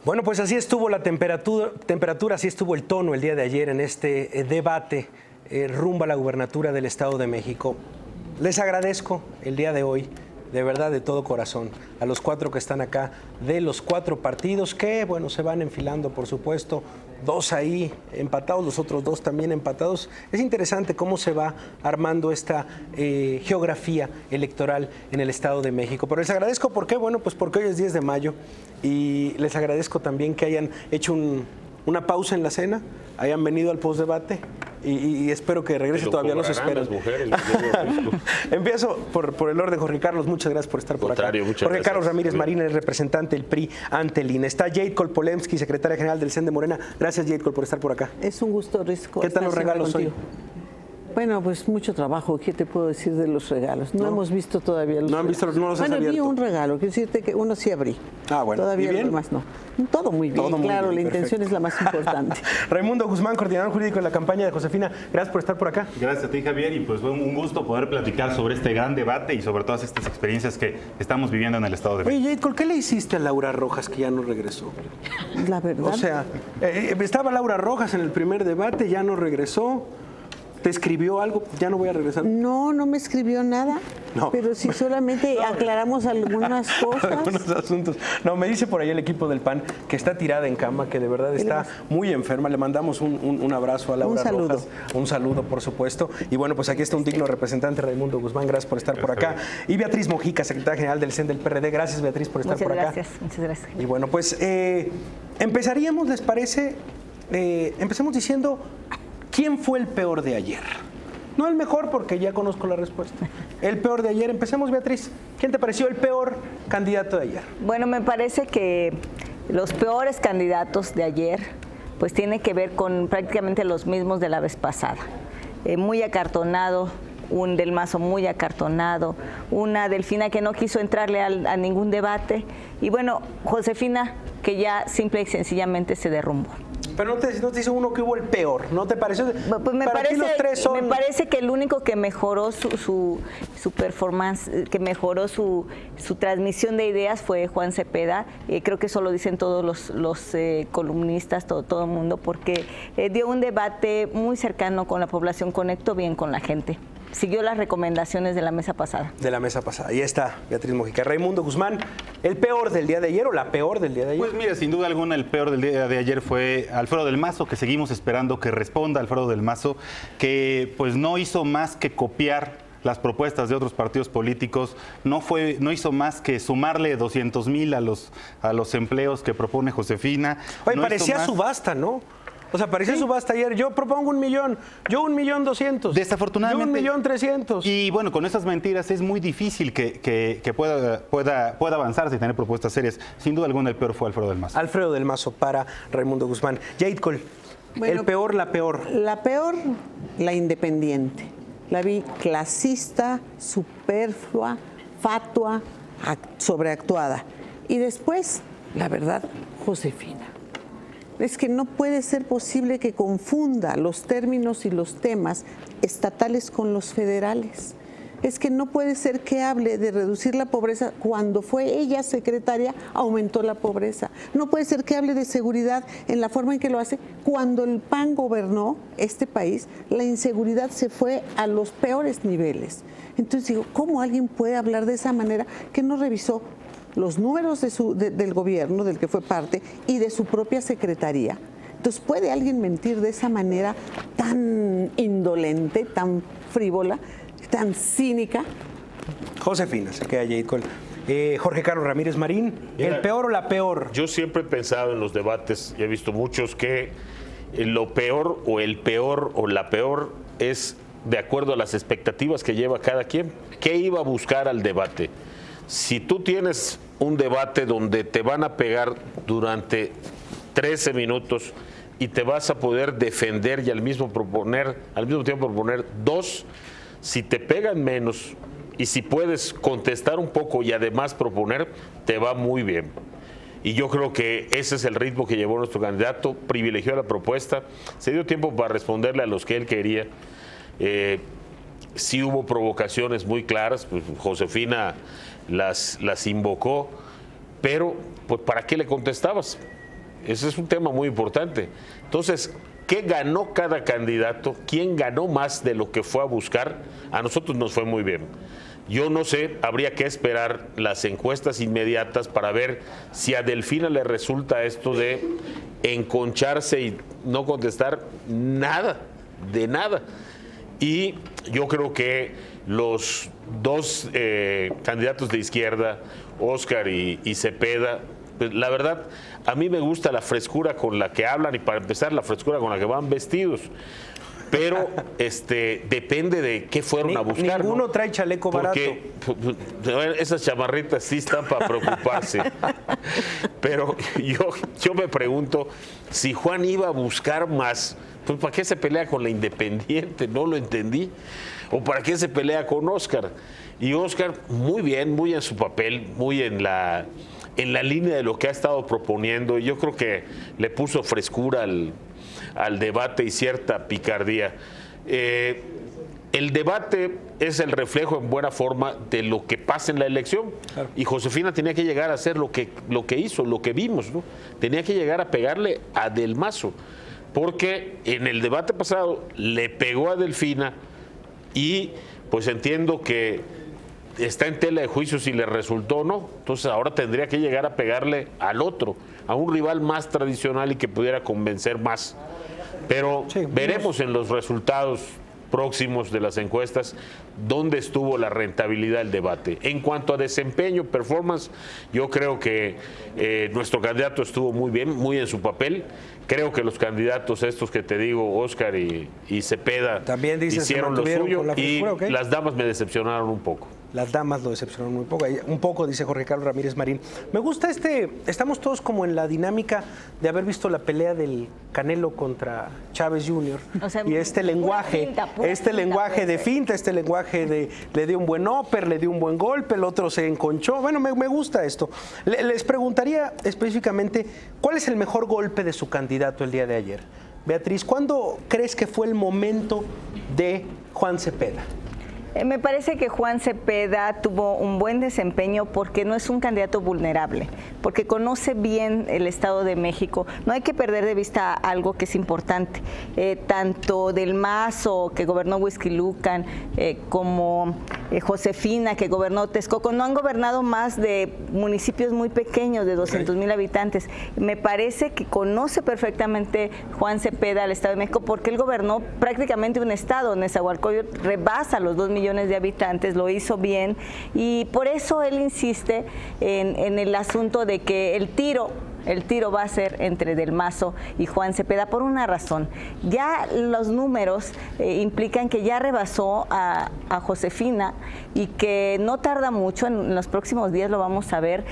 Bueno, pues así estuvo la temperatura, así estuvo el tono el día de ayer en este debate rumbo a la gubernatura del Estado de México. Les agradezco el día de hoy, de verdad, de todo corazón, a los 4 que están acá, de los 4 partidos que, bueno, se van enfilando, por supuesto, 2 ahí empatados, los otros 2 también empatados. Es interesante cómo se va armando esta geografía electoral en el Estado de México. Pero les agradezco, ¿por qué? Bueno, pues porque hoy es 10 de mayo y les agradezco también que hayan hecho una pausa en la cena, hayan venido al postdebate y espero que regrese, todavía los espero. Empiezo por el orden, Jorge Carlos, muchas gracias por estar por acá. Jorge Carlos Ramírez Marín, el representante del PRI ante el INE. Está Jade Kolpolemsky, secretaria general del CEN de Morena. Gracias, Jade Kol, por estar por acá. Es un gusto, Risco. ¿Qué tal los regalos hoy? Bueno, pues mucho trabajo. ¿Qué te puedo decir de los regalos? No hemos visto todavía los regalos. No los has abierto. Vi un regalo, quiero decirte que uno sí abrí. Ah, bueno. Todavía los demás no. Todo muy bien, claro, la intención es la más importante. Raimundo Guzmán, coordinador jurídico de la campaña de Josefina, gracias por estar por acá. Gracias a ti, Javier, y pues fue un gusto poder platicar sobre este gran debate y sobre todas estas experiencias que estamos viviendo en el Estado de México. Oye, Jade Kol, ¿qué le hiciste a Laura Rojas que ya no regresó? La verdad. O sea, estaba Laura Rojas en el primer debate, ya no regresó. ¿Te escribió algo? ¿Ya no voy a regresar? No, no me escribió nada. No. Pero si solamente aclaramos algunas cosas. Algunos asuntos. No, me dice por ahí el equipo del PAN que está tirada en cama, que de verdad está muy enferma. Le mandamos un abrazo a Laura Rojas. Un saludo, por supuesto. Y bueno, pues aquí está un digno representante, Raimundo Guzmán. Gracias por estar por acá. Y Beatriz Mojica, secretaria general del CEN del PRD. Gracias, Beatriz, por estar por acá. Muchas gracias. Y bueno, pues empezaríamos, ¿les parece? Empecemos diciendo... ¿Quién fue el peor de ayer? No el mejor, porque ya conozco la respuesta. El peor de ayer. Empecemos, Beatriz. ¿Quién te pareció el peor candidato de ayer? Bueno, me parece que los peores candidatos de ayer pues tienen que ver con prácticamente los mismos de la vez pasada. Muy acartonado, un Del Mazo muy acartonado, una Delfina que no quiso entrarle a ningún debate y bueno, Josefina que ya simple y sencillamente se derrumbó. Pero no te hizo uno que hubo el peor, ¿no te pareció? Pues me parece que el único que mejoró su performance, que mejoró su transmisión de ideas fue Juan Cepeda. Creo que eso lo dicen todos los columnistas, todo el mundo, porque dio un debate muy cercano con la población, conectó bien con la gente. Siguió las recomendaciones de la mesa pasada. De la mesa pasada. Ahí está Beatriz Mojica. Raimundo Guzmán, ¿el peor del día de ayer o la peor del día de ayer? Pues mira, sin duda alguna el peor del día de ayer fue Alfredo del Mazo, que seguimos esperando que responda Alfredo del Mazo, que pues no hizo más que copiar las propuestas de otros partidos políticos, no hizo más que sumarle 200,000 a los empleos que propone Josefina. Oye, no parecía subasta, ¿no? O sea, parecía subasta ayer. Yo propongo 1,000,000, yo 1,200,000. Desafortunadamente. Yo 1,300,000. Y bueno, con esas mentiras es muy difícil que pueda avanzarse y tener propuestas serias. Sin duda alguna, el peor fue Alfredo del Mazo. Alfredo del Mazo para Raimundo Guzmán. Jade Kol, bueno, el peor, la peor. La peor, la independiente. La vi clasista, superflua, fatua, sobreactuada. Y después, la verdad, Josefina. Es que no puede ser posible que confunda los términos y los temas estatales con los federales. Es que no puede ser que hable de reducir la pobreza cuando fue ella secretaria, aumentó la pobreza. No puede ser que hable de seguridad en la forma en que lo hace cuando el PAN gobernó este país, la inseguridad se fue a los peores niveles. Entonces digo, ¿cómo alguien puede hablar de esa manera que no revisó los números del gobierno del que fue parte y de su propia secretaría? Entonces, ¿puede alguien mentir de esa manera tan indolente, tan frívola, tan cínica? Josefina, se queda Jade Kol. Jorge Carlos Ramírez Marín, mira, ¿el peor o la peor? Yo siempre he pensado en los debates, y he visto muchos, que lo peor o el peor o la peor es de acuerdo a las expectativas que lleva cada quien. ¿Qué iba a buscar al debate? Si tú tienes un debate donde te van a pegar durante 13 minutos y te vas a poder defender y al mismo tiempo proponer 2, si te pegan menos y si puedes contestar un poco y además proponer, te va muy bien. Y yo creo que ese es el ritmo que llevó nuestro candidato, privilegió la propuesta, se dio tiempo para responderle a los que él quería. Sí hubo provocaciones muy claras, pues Josefina las invocó, pero pues ¿para qué le contestabas? Ese es un tema muy importante. Entonces, ¿qué ganó cada candidato? ¿Quién ganó más de lo que fue a buscar? A nosotros nos fue muy bien. Yo no sé, habría que esperar las encuestas inmediatas para ver si a Delfina le resulta esto de enconcharse y no contestar nada, de nada. Y yo creo que los dos candidatos de izquierda, Óscar y Cepeda, pues, la verdad, a mí me gusta la frescura con la que hablan y para empezar la frescura con la que van vestidos. Pero depende de qué fueron a buscar. Ninguno trae chaleco porque, barato. Esas chamarritas sí están para preocuparse. Pero yo me pregunto, si Juan iba a buscar más, pues ¿para qué se pelea con la Independiente? No lo entendí. ¿O para qué se pelea con Óscar? Y Óscar, muy bien, muy en su papel, muy en la línea de lo que ha estado proponiendo. Yo creo que le puso frescura al debate y cierta picardía. El debate es el reflejo en buena forma de lo que pasa en la elección. Claro. Y Josefina tenía que llegar a hacer lo que hizo, lo que vimos, ¿no? Tenía que llegar a pegarle a Del Mazo, porque en el debate pasado le pegó a Delfina y pues entiendo que está en tela de juicio si le resultó o no. Entonces ahora tendría que llegar a pegarle al otro, a un rival más tradicional y que pudiera convencer más. Pero sí, veremos en los resultados próximos de las encuestas dónde estuvo la rentabilidad del debate. En cuanto a desempeño, performance, yo creo que nuestro candidato estuvo muy bien, muy en su papel. Creo que los candidatos estos que te digo, Óscar y Cepeda, también hicieron lo suyo y okay. Las damas me decepcionaron un poco. Las damas lo decepcionaron muy poco. Un poco, dice Jorge Carlos Ramírez Marín. Me gusta estamos todos como en la dinámica de haber visto la pelea del Canelo contra Chávez Jr. O sea, y lenguaje, lenguaje de finta, lenguaje de le dio un buen upper, le dio un buen golpe, el otro se enconchó. Bueno, me gusta esto. Les preguntaría específicamente, ¿cuál es el mejor golpe de su candidato el día de ayer? Beatriz, ¿cuándo crees que fue el momento de Juan Cepeda? Me parece que Juan Cepeda tuvo un buen desempeño porque no es un candidato vulnerable, porque conoce bien el Estado de México. No hay que perder de vista algo que es importante. Tanto Del Mazo, que gobernó Huixquilucan, como Josefina, que gobernó Texcoco, no han gobernado más de municipios muy pequeños, de 200,000 habitantes. Me parece que conoce perfectamente Juan Cepeda el Estado de México porque él gobernó prácticamente un estado. Nezahualcóyotl rebasa los 2 millones de habitantes, lo hizo bien y por eso él insiste en el asunto de que el tiro va a ser entre Del Mazo y Juan Cepeda por una razón. Ya los números implican que ya rebasó a Josefina y que no tarda mucho, en los próximos días lo vamos a ver,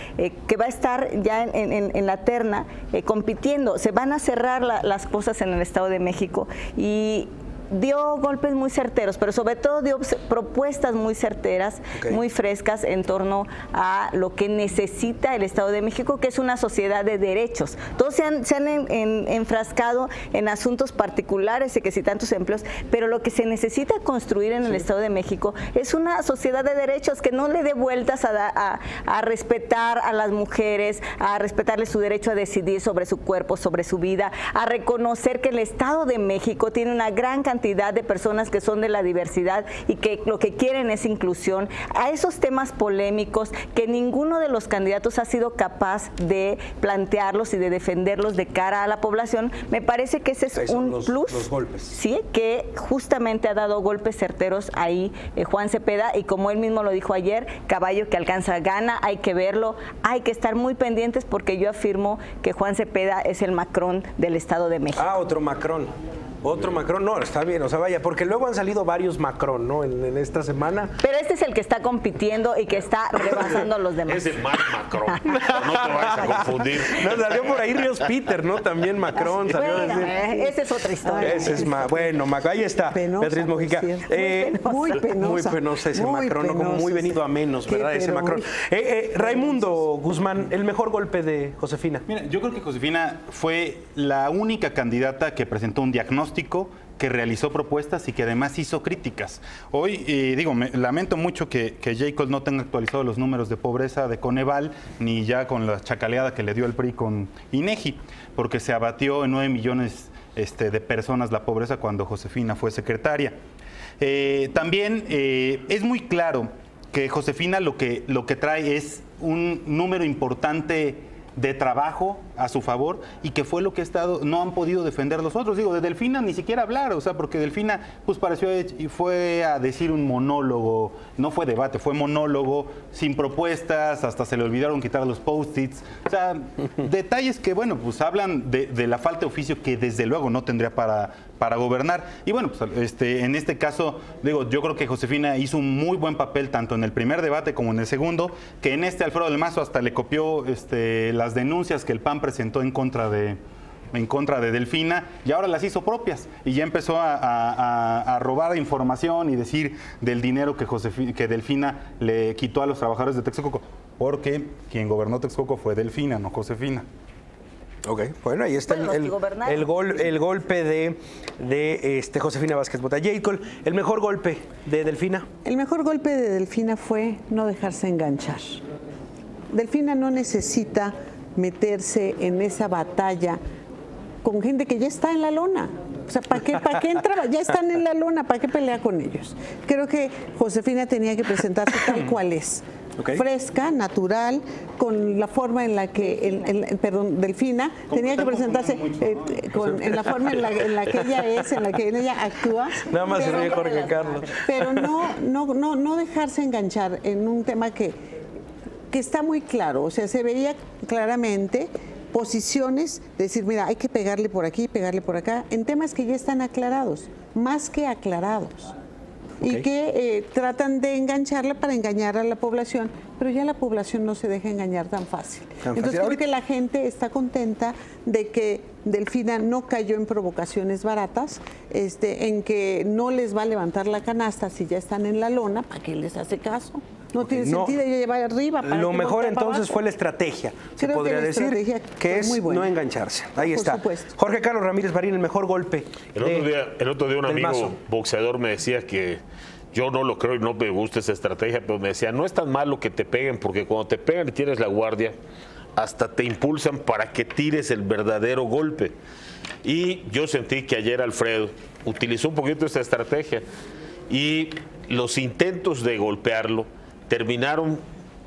que va a estar ya en la terna compitiendo. Se van a cerrar las cosas en el Estado de México y dio golpes muy certeros, pero sobre todo dio propuestas muy certeras, muy frescas en torno a lo que necesita el Estado de México, que es una sociedad de derechos. Todos se han enfrascado en asuntos particulares de que si tantos empleos, pero lo que se necesita construir en el Estado de México es una sociedad de derechos que no le dé vueltas a respetar a las mujeres, a respetarle su derecho a decidir sobre su cuerpo, sobre su vida, a reconocer que el Estado de México tiene una gran cantidad de personas que son de la diversidad y que lo que quieren es inclusión, a esos temas polémicos que ninguno de los candidatos ha sido capaz de plantearlos y de defenderlos de cara a la población. Me parece que ese es un plus, los golpes. Sí, que justamente ha dado golpes certeros ahí Juan Cepeda y como él mismo lo dijo ayer, caballo que alcanza gana, hay que verlo, hay que estar muy pendientes porque yo afirmo que Juan Cepeda es el Macron del Estado de México. Ah, otro Macron. Otro Macron, no, está bien, o sea, vaya, porque luego han salido varios Macron, ¿no? En esta semana. Pero este es el que está compitiendo y que está rebasando a los demás. Es el más Macron, no te vayas a confundir. No, salió por ahí Ríos Peter, ¿no? También Macron salió. Bueno, esa es otra historia. Ese es bueno, ahí está, penosa, Beatriz Mojica. Muy penosa ese Macron, como muy venido a menos, ¿verdad? Ese Macron. Raimundo Guzmán, el mejor golpe de Josefina. Mira, yo creo que Josefina fue la única candidata que presentó un diagnóstico que realizó propuestas y que además hizo críticas. Hoy, lamento mucho que Jacob no tenga actualizado los números de pobreza de Coneval, ni ya con la chacaleada que le dio el PRI con INEGI, porque se abatió en 9 millones de personas la pobreza cuando Josefina fue secretaria. También es muy claro que Josefina lo que trae es un número importante de trabajo a su favor y que fue lo que no han podido defender los otros. Digo, de Delfina ni siquiera hablar, o sea, porque Delfina pues pareció y fue a decir un monólogo, no fue debate, fue monólogo, sin propuestas, hasta se le olvidaron quitar los post-its. O sea, detalles que, bueno, pues hablan de la falta de oficio que desde luego no tendría para gobernar. Y bueno, pues en este caso, digo, yo creo que Josefina hizo un muy buen papel tanto en el primer debate como en el segundo, que en Alfredo del Mazo hasta le copió las denuncias que el PAN presentó en contra de Delfina, y ahora las hizo propias y ya empezó a robar información y decir del dinero que Delfina le quitó a los trabajadores de Texcoco, porque quien gobernó Texcoco fue Delfina, no Josefina. Ok, bueno, ahí está el golpe de Josefina Vázquez Mota. Jacob, ¿el mejor golpe de Delfina? El mejor golpe de Delfina fue no dejarse enganchar. Delfina no necesita meterse en esa batalla con gente que ya está en la lona. O sea, ¿para qué entraba? Ya están en la lona, ¿para qué pelea con ellos? Creo que Josefina tenía que presentarse tal cual es. Okay. Fresca, natural, con la forma en la que, Delfina tenía que presentarse en la forma en la que ella es, en la que ella actúa. Nada más se ríe Jorge Carlos. Pero no dejarse enganchar en un tema que está muy claro, o sea, se veía claramente posiciones, decir, mira, hay que pegarle por aquí, pegarle por acá, en temas que ya están aclarados, más que aclarados. Okay. Y que tratan de engancharla para engañar a la población, pero ya la población no se deja engañar tan fácil. Entonces creo que la gente está contenta de que Delfina no cayó en provocaciones baratas, en que no les va a levantar la canasta si ya están en la lona, ¿para qué les hace caso? No tiene sentido llevar arriba. Lo mejor entonces fue la estrategia, se podría decir, que es no engancharse. Ahí está. Supuesto. Jorge Carlos Ramírez Marín, el mejor golpe. El otro día un amigo boxeador me decía que yo no lo creo y no me gusta esa estrategia, pero me decía, no es tan malo que te peguen, porque cuando te pegan y tienes la guardia, hasta te impulsan para que tires el verdadero golpe. Y yo sentí que ayer Alfredo utilizó un poquito esa estrategia y los intentos de golpearlo terminaron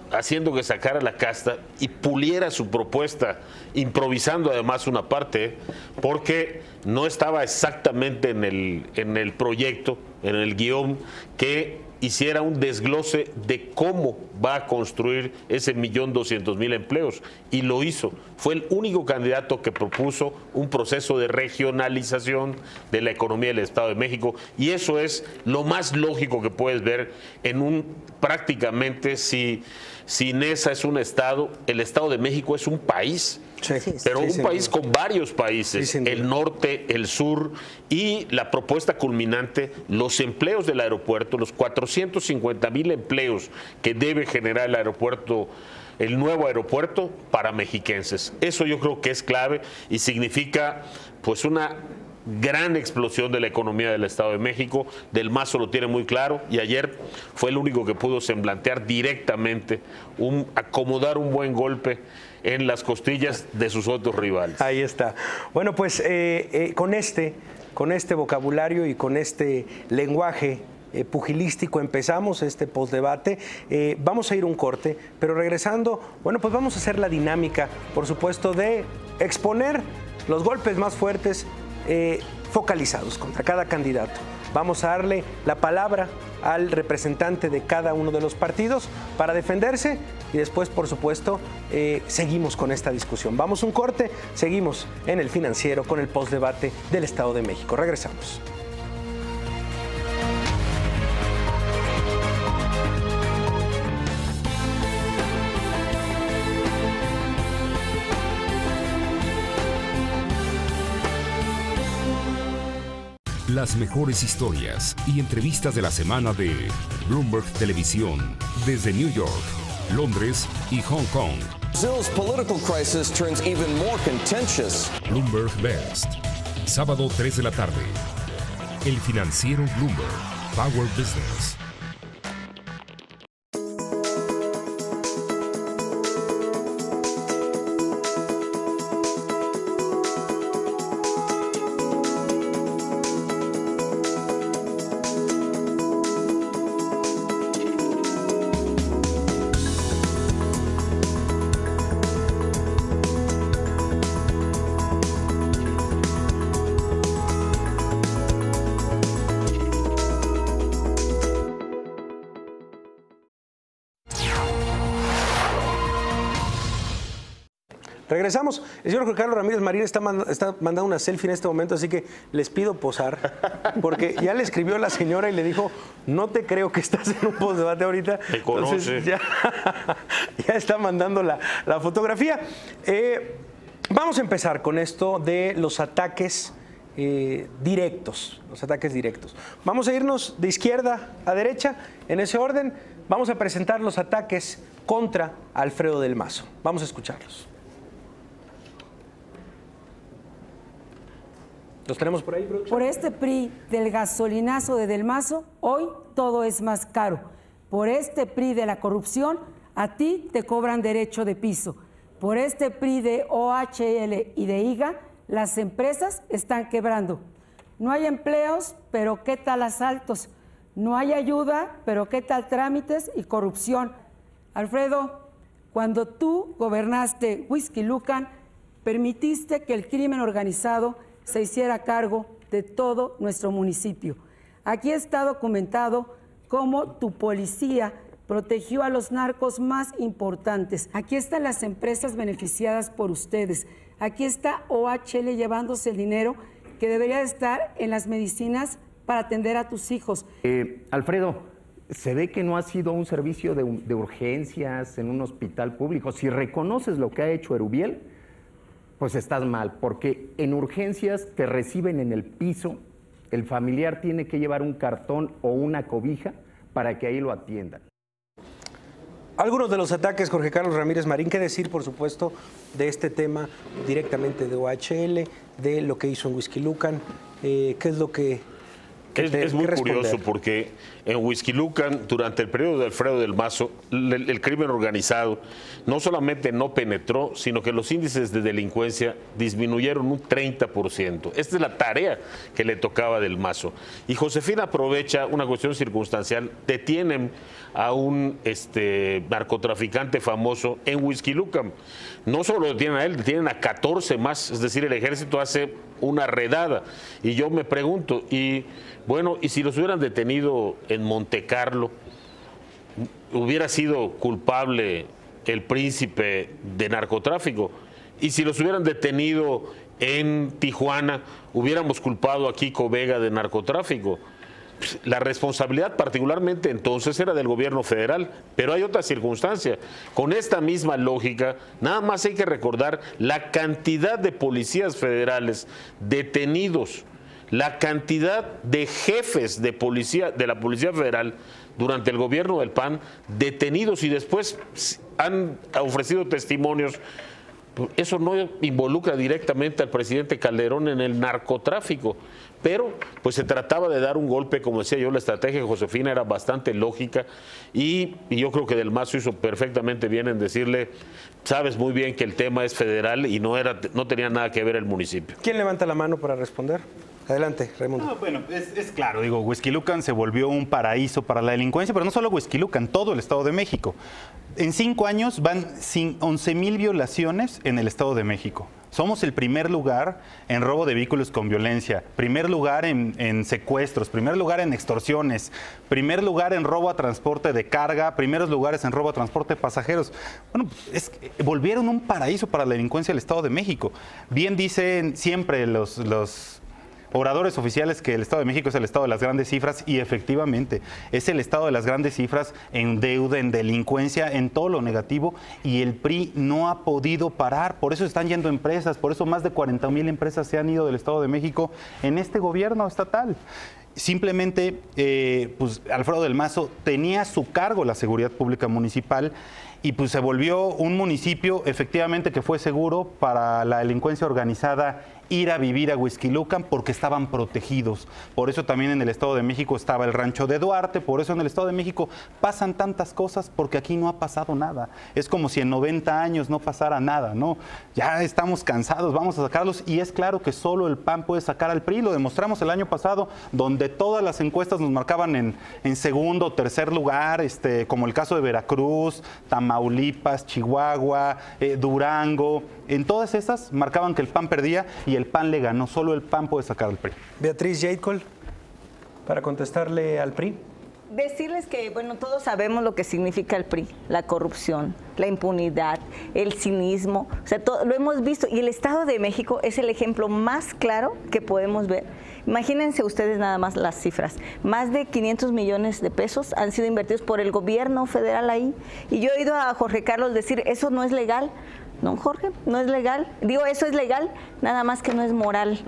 haciendo que sacara la casta y puliera su propuesta, improvisando además una parte, porque no estaba exactamente en el proyecto, en el guión, que hiciera un desglose de cómo va a construir ese 1.200.000 empleos, y lo hizo. Fue el único candidato que propuso un proceso de regionalización de la economía del Estado de México, y eso es lo más lógico que puedes ver en un prácticamente, si Nesa es un estado, el Estado de México es un país. Sí, pero un país con varios países, el norte, el sur, y la propuesta culminante, los empleos del aeropuerto, los 450.000 empleos que debe generar el aeropuerto, el nuevo aeropuerto para mexiquenses. Eso yo creo que es clave y significa pues una gran explosión de la economía del Estado de México. Del Mazo lo tiene muy claro y ayer fue el único que pudo semblantear directamente, acomodar un buen golpe en las costillas de sus otros rivales. Ahí está. Bueno, pues con este vocabulario y con este lenguaje pugilístico empezamos este postdebate. Vamos a ir un corte, pero regresando, bueno, pues vamos a hacer la dinámica, por supuesto, de exponer los golpes más fuertes focalizados contra cada candidato. Vamos a darle la palabra al representante de cada uno de los partidos para defenderse y después, por supuesto, seguimos con esta discusión. Vamos a un corte, seguimos en El Financiero con el postdebate del Estado de México. Regresamos. Las mejores historias y entrevistas de la semana de Bloomberg Televisión desde New York, Londres y Hong Kong. Brazil's political crisis turns even more contentious. Bloomberg Best, sábado 3 de la tarde. El Financiero Bloomberg, Power Business. Regresamos. El señor Jorge Carlos Ramírez Marín está mandando una selfie en este momento, así que les pido posar, porque ya le escribió a la señora y le dijo, no te creo que estás en un postdebate ahorita. Me conoce. Entonces ya está mandando la fotografía. Vamos a empezar con esto de los ataques directos. Vamos a irnos de izquierda a derecha, en ese orden. Vamos a presentar los ataques contra Alfredo del Mazo. Vamos a escucharlos. ¿Los tenemos por ahí, producción? Por este PRI del gasolinazo de Del Mazo, hoy todo es más caro. Por este PRI de la corrupción, a ti te cobran derecho de piso. Por este PRI de OHL y de IGA, las empresas están quebrando. No hay empleos, pero ¿qué tal asaltos? No hay ayuda, pero ¿qué tal trámites y corrupción? Alfredo, cuando tú gobernaste Whisky Lucan, permitiste que el crimen organizado se hiciera cargo de todo nuestro municipio. Aquí está documentado cómo tu policía protegió a los narcos más importantes. Aquí están las empresas beneficiadas por ustedes. Aquí está OHL llevándose el dinero que debería estar en las medicinas para atender a tus hijos. Alfredo, se ve que no ha sido un servicio de urgencias en un hospital público. Si reconoces lo que ha hecho Erubiel, pues estás mal, porque en urgencias te reciben en el piso, el familiar tiene que llevar un cartón o una cobija para que ahí lo atiendan. Algunos de los ataques, Jorge Carlos Ramírez Marín, qué decir, por supuesto, de este tema directamente de OHL, de lo que hizo en Whisky Lucan, qué es lo que... Es muy curioso porque en Whisky Lucan, durante el periodo de Alfredo del Mazo, el crimen organizado no solamente no penetró, sino que los índices de delincuencia disminuyeron un 30%. Esta es la tarea que le tocaba a del Mazo. Y Josefina aprovecha una cuestión circunstancial, detienen a un narcotraficante famoso en Whisky Lucan. No solo detienen a él, detienen a 14 más, es decir, el ejército hace una redada. Y yo me pregunto, y si los hubieran detenido en Montecarlo, ¿hubiera sido culpable el príncipe de narcotráfico? Y si los hubieran detenido en Tijuana, ¿hubiéramos culpado a Kiko Vega de narcotráfico? La responsabilidad particularmente entonces era del gobierno federal, pero hay otra circunstancia. Con esta misma lógica, nada más hay que recordar la cantidad de policías federales detenidos, la cantidad de jefes de policía, de la Policía Federal durante el gobierno del PAN detenidos y después han ofrecido testimonios. Eso no involucra directamente al presidente Calderón en el narcotráfico, pero pues se trataba de dar un golpe, como decía yo, la estrategia de Josefina era bastante lógica y yo creo que Del Mazo hizo perfectamente bien en decirle, sabes muy bien que el tema es federal y no tenía nada que ver el municipio. ¿Quién levanta la mano para responder? Adelante, Raimundo. No, bueno, es claro, digo, Whisky Lucan se volvió un paraíso para la delincuencia, pero no solo Whisky Lucan, todo el Estado de México. En 5 años van 11,000 violaciones en el Estado de México. Somos el primer lugar en robo de vehículos con violencia, primer lugar en secuestros, primer lugar en extorsiones, primer lugar en robo a transporte de carga, primeros lugares en robo a transporte de pasajeros. Bueno, volvieron un paraíso para la delincuencia del Estado de México. Bien dicen siempre los oradores oficiales que el Estado de México es el estado de las grandes cifras y efectivamente es el estado de las grandes cifras en deuda, en delincuencia, en todo lo negativo y el PRI no ha podido parar, por eso están yendo empresas, por eso más de 40,000 empresas se han ido del Estado de México en este gobierno estatal. Simplemente, pues Alfredo del Mazo tenía a su cargo la seguridad pública municipal y pues se volvió un municipio efectivamente que fue seguro para la delincuencia organizada ir a vivir a Huixquilucan porque estaban protegidos. Por eso también en el Estado de México estaba el rancho de Duarte, por eso en el Estado de México pasan tantas cosas porque aquí no ha pasado nada. Es como si en 90 años no pasara nada, ¿no? Ya estamos cansados, vamos a sacarlos, y es claro que solo el PAN puede sacar al PRI. Lo demostramos el año pasado, donde todas las encuestas nos marcaban en segundo o tercer lugar, como el caso de Veracruz, Tamaulipas, Chihuahua, Durango. En todas esas marcaban que el PAN perdía y el PAN le ganó. Solo el PAN puede sacar al PRI. Beatriz Yeidkol, para contestarle al PRI. Decirles que, bueno, todos sabemos lo que significa el PRI, la corrupción, la impunidad, el cinismo, o sea, lo hemos visto, y el Estado de México es el ejemplo más claro que podemos ver. Imagínense ustedes nada más las cifras, más de 500 millones de pesos han sido invertidos por el gobierno federal ahí, y yo he oído a Jorge Carlos decir, eso no es legal. No, Jorge, no es legal. Digo, eso es legal, nada más que no es moral,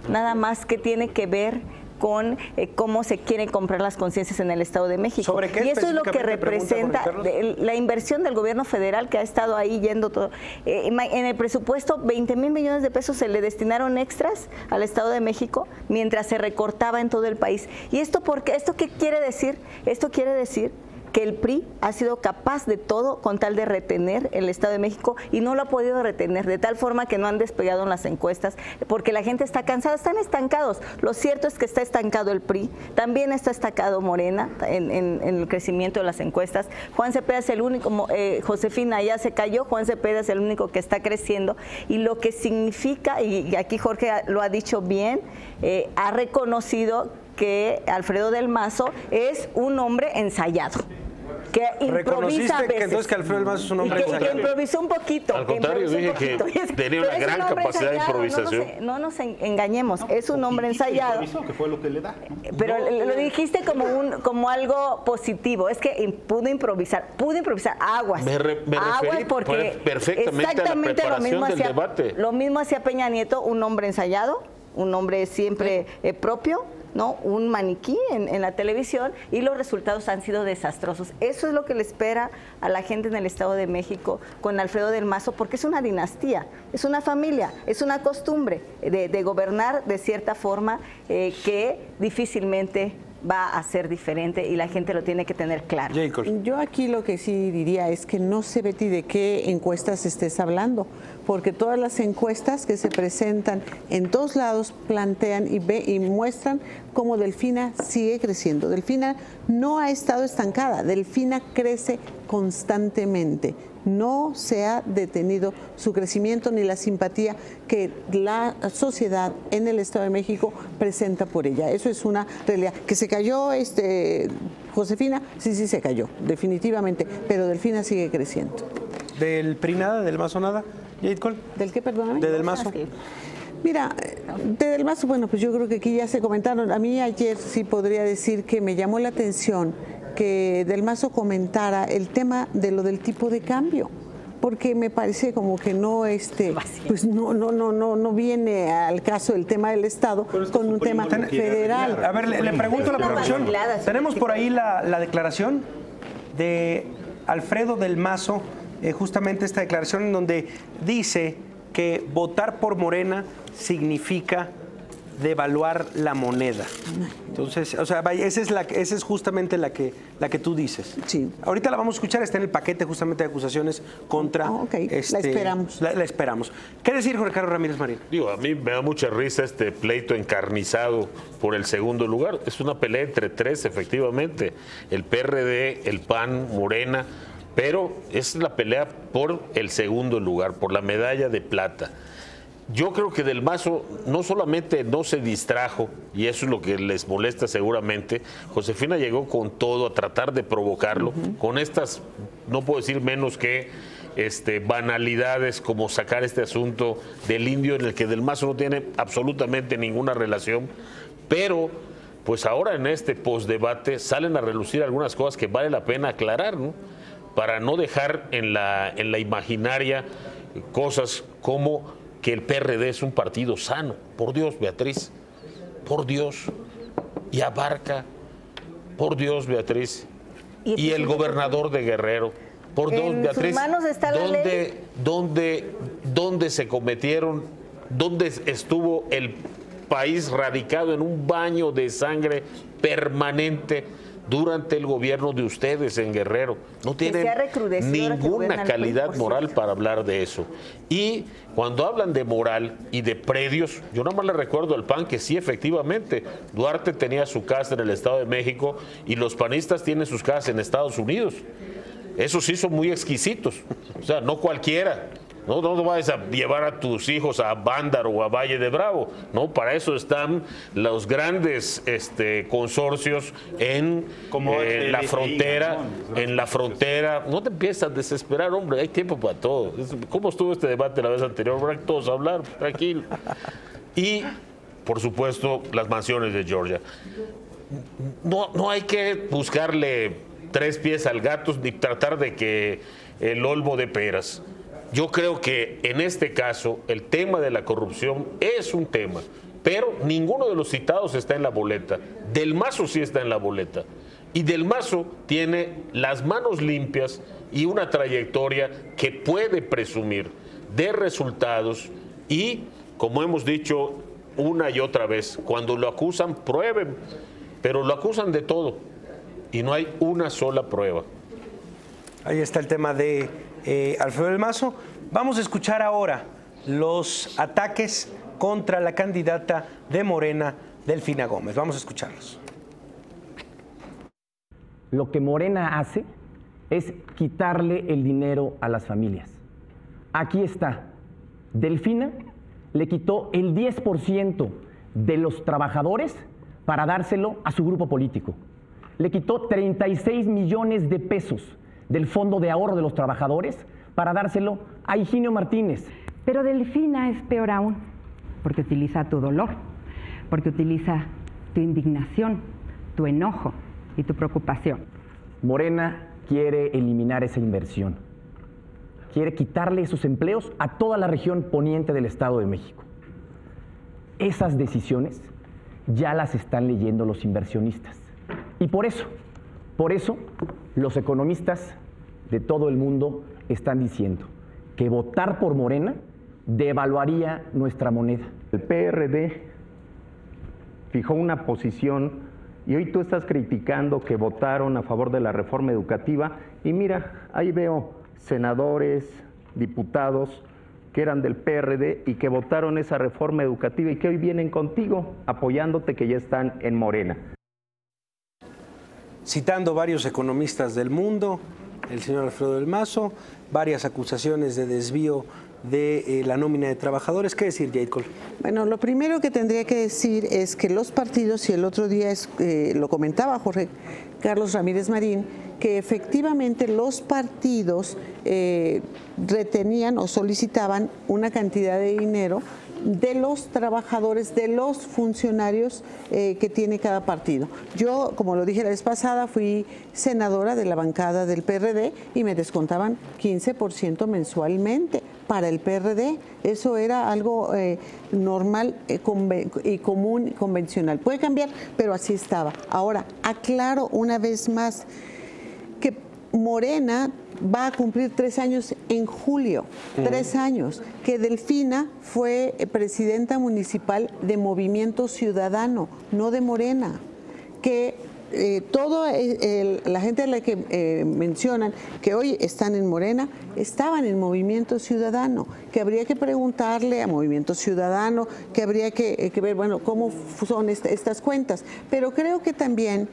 nada más que tiene que ver con cómo se quieren comprar las conciencias en el Estado de México. ¿Sobre qué y eso es lo que representa la inversión del gobierno federal que ha estado ahí yendo todo. En el presupuesto, 20,000 millones de pesos se le destinaron extras al Estado de México mientras se recortaba en todo el país. ¿Y esto por qué? ¿Esto qué quiere decir? Esto quiere decir que el PRI ha sido capaz de todo con tal de retener el Estado de México, y no lo ha podido retener, de tal forma que no han despegado en las encuestas, porque la gente está cansada, están estancados. Lo cierto es que está estancado el PRI, también está estancado Morena en el crecimiento de las encuestas. Juan Cepeda es el único, Josefina ya se cayó, Juan Cepeda es el único que está creciendo, y lo que significa, y aquí Jorge lo ha dicho bien, ha reconocido que Alfredo del Mazo es un hombre ensayado, que improvisa a veces. Que entonces que Alfredo del Mazo es un hombre ensayado. Que improvisó un poquito. Al contrario, dije que tenía una gran capacidad de improvisación. No nos engañemos, es un hombre ensayado. Que fue lo que le da, ¿no? Pero lo dijiste como algo positivo, es que pudo improvisar aguas. Me referí porque perfectamente a la preparación del debate. Lo mismo hacía Peña Nieto, un hombre ensayado, un hombre siempre propio, ¿no? Un maniquí en la televisión, y los resultados han sido desastrosos. Eso es lo que le espera a la gente en el Estado de México con Alfredo del Mazo, porque es una dinastía, es una familia, es una costumbre de gobernar de cierta forma que difícilmente va a ser diferente, y la gente lo tiene que tener claro. Yo aquí lo que sí diría es que no sé, Betty, de qué encuestas estés hablando, porque todas las encuestas que se presentan en todos lados plantean y muestran cómo Delfina sigue creciendo. Delfina no ha estado estancada, Delfina crece constantemente. No se ha detenido su crecimiento ni la simpatía que la sociedad en el Estado de México presenta por ella. Eso es una realidad. Que se cayó Josefina, sí se cayó, definitivamente, pero Delfina sigue creciendo. ¿Del PRI nada, del Mazo nada? ¿Yeidkol? ¿Del qué, perdóname? ¿Del Mazo? Mira, del Mazo, bueno, pues yo creo que aquí ya se comentaron. A mí ayer sí podría decir que me llamó la atención que Del Mazo comentara el tema de lo del tipo de cambio, porque me parece como que no pues no viene al caso el tema del Estado con un tema federal. A ver, le pregunto a la producción, tenemos por ahí la declaración de Alfredo del Mazo, justamente esta declaración en donde dice que votar por Morena significa devaluar la moneda. Entonces, o sea, esa es justamente la que tú dices. Sí. Ahorita la vamos a escuchar, está en el paquete justamente de acusaciones contra... La esperamos. La esperamos. ¿Qué decir, Jorge Carlos Ramírez Marín? Digo, a mí me da mucha risa este pleito encarnizado por el segundo lugar. Es una pelea entre tres, efectivamente. El PRD, el PAN, Morena, pero es la pelea por el segundo lugar, por la medalla de plata. Yo creo que Del Mazo no solamente no se distrajo, y eso es lo que les molesta seguramente. Josefina llegó con todo a tratar de provocarlo, con estas, no puedo decir menos que banalidades como sacar este asunto del indio, en el que Del Mazo no tiene absolutamente ninguna relación, pero pues ahora en este postdebate salen a relucir algunas cosas que vale la pena aclarar, ¿no? Para no dejar en la imaginaria cosas como que el PRD es un partido sano. Por Dios, Beatriz, por Dios, y abarca, por Dios, Beatriz, y el gobernador de Guerrero, por Dios, Beatriz, ¿en sus manos está la ley? ¿Dónde se cometieron ¿Dónde estuvo el país radicado en un baño de sangre permanente durante el gobierno de ustedes en Guerrero? No tienen ninguna calidad moral para hablar de eso. Y cuando hablan de moral y de predios, yo nada más le recuerdo al PAN que sí, efectivamente, Duarte tenía su casa en el Estado de México y los panistas tienen sus casas en Estados Unidos. Esos sí son muy exquisitos, o sea, no cualquiera. No vayas a llevar a tus hijos a Bándaro o a Valle de Bravo, ¿no? Para eso están los grandes consorcios en la frontera, No te empiezas a desesperar, hombre, hay tiempo para todo. ¿Cómo estuvo este debate la vez anterior? Para todos hablar, tranquilo. Y, por supuesto, las mansiones de Georgia. No hay que buscarle 3 pies al gato ni tratar de que el olmo de peras. Yo creo que en este caso el tema de la corrupción es un tema, pero ninguno de los citados está en la boleta. Del Mazo sí está en la boleta. Y Del Mazo tiene las manos limpias y una trayectoria que puede presumir de resultados y, como hemos dicho una y otra vez, cuando lo acusan, prueben, pero lo acusan de todo y no hay una sola prueba. Ahí está el tema de Alfredo Del Mazo. Vamos a escuchar ahora los ataques contra la candidata de Morena, Delfina Gómez. Vamos a escucharlos. Lo que Morena hace es quitarle el dinero a las familias. Aquí está. Delfina le quitó el 10% de los trabajadores para dárselo a su grupo político. Le quitó 36 millones de pesos del Fondo de Ahorro de los Trabajadores para dárselo a Higinio Martínez. Pero Delfina es peor aún, porque utiliza tu dolor, porque utiliza tu indignación, tu enojo y tu preocupación. Morena quiere eliminar esa inversión. Quiere quitarle esos empleos a toda la región poniente del Estado de México. Esas decisiones ya las están leyendo los inversionistas. Y por eso los economistas de todo el mundo están diciendo que votar por Morena devaluaría nuestra moneda. El PRD fijó una posición y hoy tú estás criticando que votaron a favor de la reforma educativa y mira, ahí veo senadores, diputados que eran del PRD y que votaron esa reforma educativa y que hoy vienen contigo apoyándote, que ya están en Morena. Citando varios economistas del mundo, el señor Alfredo Del Mazo, varias acusaciones de desvío de la nómina de trabajadores. ¿Qué decir, Jade Cole? Bueno, lo primero que tendría que decir es que los partidos, y el otro día lo comentaba Jorge Carlos Ramírez Marín, que efectivamente los partidos retenían o solicitaban una cantidad de dinero de los trabajadores, de los funcionarios que tiene cada partido. Yo, como lo dije la vez pasada, fui senadora de la bancada del PRD y me descontaban 15% mensualmente para el PRD. Eso era algo normal y común, convencional. Puede cambiar, pero así estaba. Ahora, aclaro una vez más que Morena va a cumplir 3 años en julio, 3 años, que Delfina fue presidenta municipal de Movimiento Ciudadano, no de Morena, que toda la gente a la que mencionan que hoy están en Morena, estaban en Movimiento Ciudadano, que habría que preguntarle a Movimiento Ciudadano, que habría que ver, bueno, cómo son estas cuentas, pero creo que también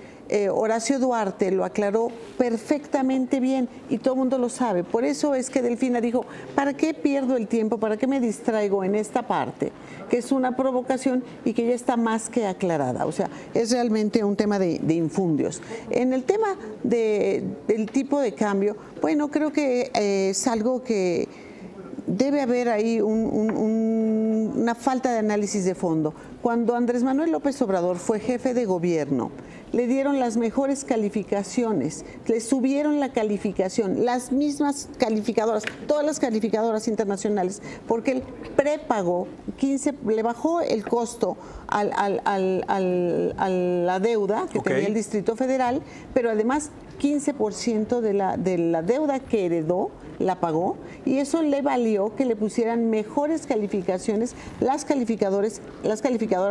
Horacio Duarte lo aclaró perfectamente bien y todo el mundo lo sabe. Por eso es que Delfina dijo, ¿para qué pierdo el tiempo? ¿Para qué me distraigo en esta parte? Que es una provocación y que ya está más que aclarada. O sea, es realmente un tema de infundios. En el tema del tipo de cambio, bueno, creo que es algo que debe haber ahí una falta de análisis de fondo. Cuando Andrés Manuel López Obrador fue jefe de gobierno, le dieron las mejores calificaciones, le subieron la calificación, las mismas calificadoras, todas las calificadoras internacionales, porque él prepagó 15, le bajó el costo a la deuda que tenía el Distrito Federal, pero además 15% de la deuda que heredó, la pagó, y eso le valió que le pusieran mejores calificaciones las calificadoras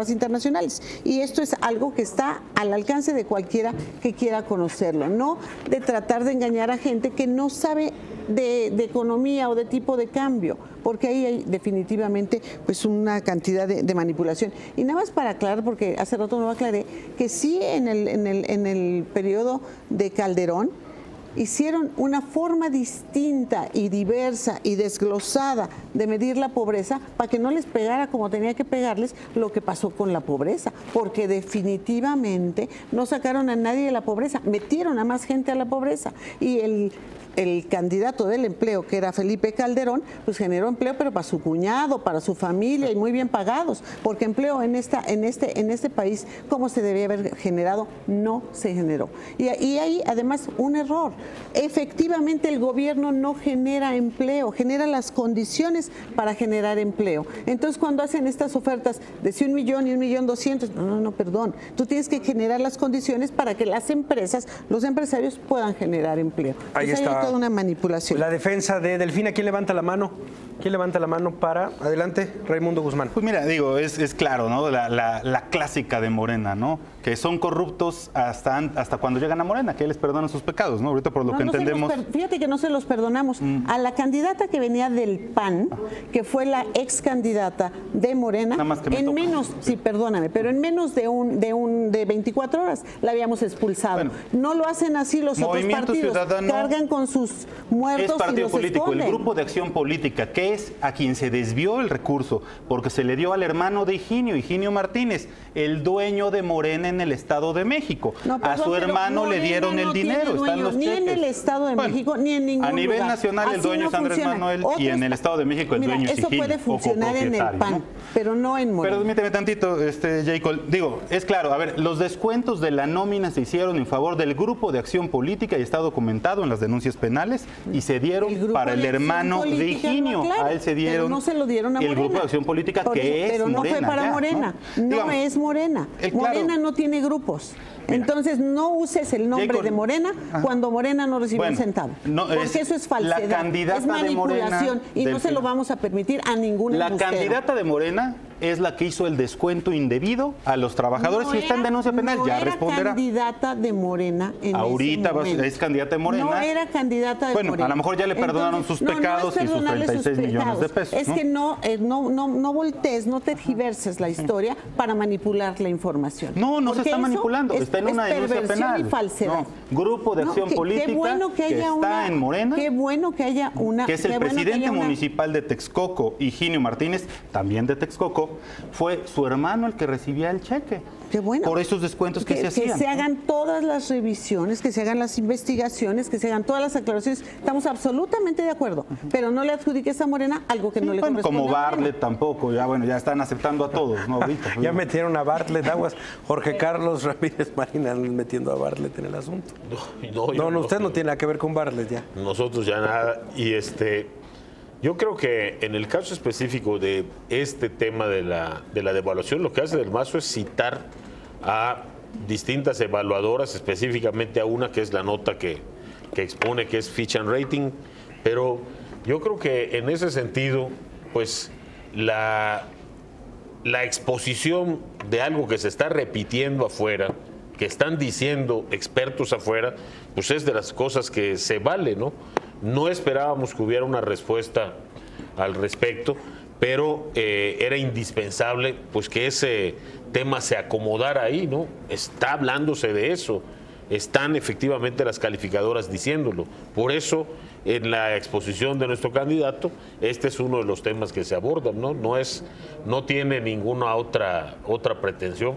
internacionales. Y esto es algo que está al alcance de cualquiera que quiera conocerlo, no de tratar de engañar a gente que no sabe de economía o de tipo de cambio, porque ahí hay definitivamente pues una cantidad de manipulación. Y nada más para aclarar, porque hace rato no aclaré, que sí en el periodo de Calderón hicieron una forma distinta y diversa y desglosada de medir la pobreza para que no les pegara como tenía que pegarles lo que pasó con la pobreza, porque definitivamente no sacaron a nadie de la pobreza, metieron a más gente a la pobreza. Y el candidato del empleo, que era Felipe Calderón, pues generó empleo, pero para su cuñado, para su familia, y muy bien pagados, porque empleo en este país, como se debía haber generado, no se generó. Y hay además un error. Efectivamente, el gobierno no genera empleo, genera las condiciones para generar empleo. Entonces, cuando hacen estas ofertas de si 1 millón y 1.200.000, no, perdón, tú tienes que generar las condiciones para que las empresas, los empresarios puedan generar empleo. Ahí está. Toda una manipulación. La defensa de Delfina, ¿quién levanta la mano? ¿Quién levanta la mano para? Adelante, Raimundo Guzmán. Pues mira, digo, es claro, ¿no? La clásica de Morena, ¿no? Que son corruptos hasta cuando llegan a Morena, que les perdonan sus pecados, ¿no? Ahorita por lo que entendemos. Fíjate que no se los perdonamos. A la candidata que venía del PAN, que fue la ex candidata de Morena, pero en menos de 24 horas la habíamos expulsado. Bueno, no lo hacen así los otros partidos. Cargan con sus muertos. Es partido y los político, esconden. el Grupo de Acción Política, que es a quien se desvió el recurso, porque se le dio al hermano de Higinio Martínez, el dueño de Morena en el Estado de México. No, perdón, a su hermano le dieron el dinero, están los cheques. Ni en el Estado de México, ni en ningún lugar. A nivel nacional el dueño es Andrés Manuel y en el Estado de México el dueño es Higinio. Eso puede funcionar en el PAN, pero no en Morena. Permíteme tantito, Jacob. Digo, es claro, a ver, los descuentos de la nómina se hicieron en favor del Grupo de Acción Política y está documentado en las denuncias penales y se dieron para el hermano de Higinio. A él se dieron, no se lo dieron a Morena. El Grupo de Acción Política, que es pero no Morena. Pero no fue para Morena, no es Morena. Morena no tiene grupos. Mira, entonces no uses el nombre de Morena cuando Morena no recibió un centavo. No, porque eso es falsedad, la candidata es manipulación y no se lo vamos a permitir a ninguna La candidata de Morena es la que hizo el descuento indebido a los trabajadores y está en denuncia penal, ya responderá. No era candidata de Morena en ahorita es candidata de Morena. No era candidata de Morena. Bueno, a lo mejor ya le perdonaron sus pecados y sus 36 millones de pesos. Es que no voltees, no tergiverses la historia para manipular la información. No se está manipulando, está en una denuncia penal. Y falsedad. Grupo de Acción Política que está en Morena. Qué bueno que haya una... Que es el presidente municipal de Texcoco, Higinio Martínez, también de Texcoco, fue su hermano el que recibía el cheque. Qué bueno. Por esos descuentos que se hacían. Que se hagan todas las revisiones, que se hagan las investigaciones, que se hagan todas las aclaraciones. Estamos absolutamente de acuerdo, pero no le adjudiques a Morena algo que no le corresponde. Como Bartlett tampoco, ya están aceptando a todos, ¿no? Ahorita. Ya metieron a Bartlett, aguas. Jorge Carlos Ramírez Marina metiendo a Bartlett en el asunto. No, usted no tiene nada que ver con Bartlett ya. Nosotros ya nada. Y yo creo que en el caso específico de este tema de la devaluación, lo que hace Del Mazo es citar a distintas evaluadoras, específicamente a una que es la nota que expone, que es Fitch and Rating, pero yo creo que en ese sentido, pues la exposición de algo que se está repitiendo afuera, que están diciendo expertos afuera, pues es de las cosas que se vale, ¿no? No esperábamos que hubiera una respuesta al respecto, pero era indispensable pues que ese tema se acomodara ahí, ¿no? Está hablándose de eso, están efectivamente las calificadoras diciéndolo. Por eso, en la exposición de nuestro candidato, este es uno de los temas que se abordan, ¿no? No tiene ninguna otra pretensión.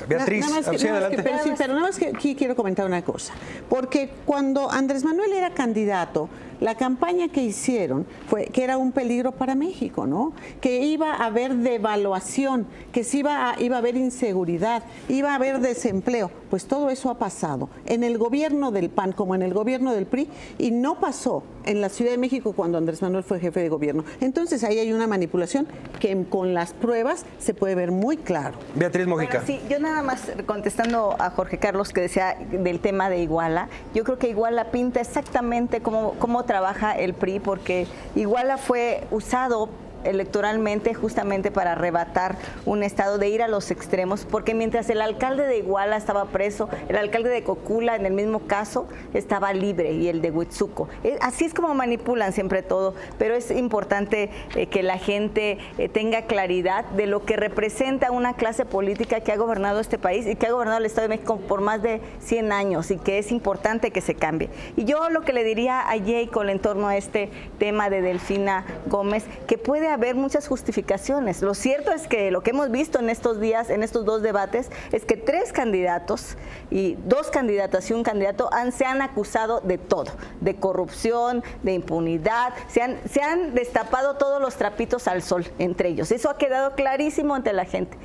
Beatriz, adelante. Pero nada más que aquí quiero comentar una cosa, porque cuando Andrés Manuel era candidato, la campaña que hicieron fue que era un peligro para México, ¿no? Que iba a haber devaluación, que iba a haber inseguridad, iba a haber desempleo. Pues todo eso ha pasado en el gobierno del PAN como en el gobierno del PRI y no pasó en la Ciudad de México cuando Andrés Manuel fue jefe de gobierno. Entonces ahí hay una manipulación que con las pruebas se puede ver muy claro. Beatriz Mojica. Bueno, sí, yo nada más contestando a Jorge Carlos que decía del tema de Iguala, yo creo que Iguala pinta exactamente cómo trabaja el PRI, porque Iguala fue usado electoralmente justamente para arrebatar un estado, de ir a los extremos, porque mientras el alcalde de Iguala estaba preso, el alcalde de Cocula en el mismo caso estaba libre, y el de Huitzuco. Así es como manipulan siempre todo, pero es importante que la gente tenga claridad de lo que representa una clase política que ha gobernado este país y que ha gobernado el Estado de México por más de 100 años, y que es importante que se cambie. Y yo lo que le diría a Jacob en torno a este tema de Delfina Gómez, que puede haber muchas justificaciones. Lo cierto es que lo que hemos visto en estos días, en estos dos debates, es que 3 candidatos y 2 candidatas y un candidato se han acusado de todo, de corrupción, de impunidad, se han destapado todos los trapitos al sol entre ellos. Eso ha quedado clarísimo ante la gente.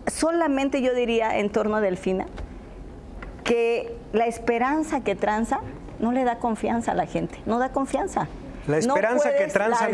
Solamente yo diría en torno a Delfina que la esperanza que tranza no le da confianza a la gente, no da confianza. La esperanza que tranza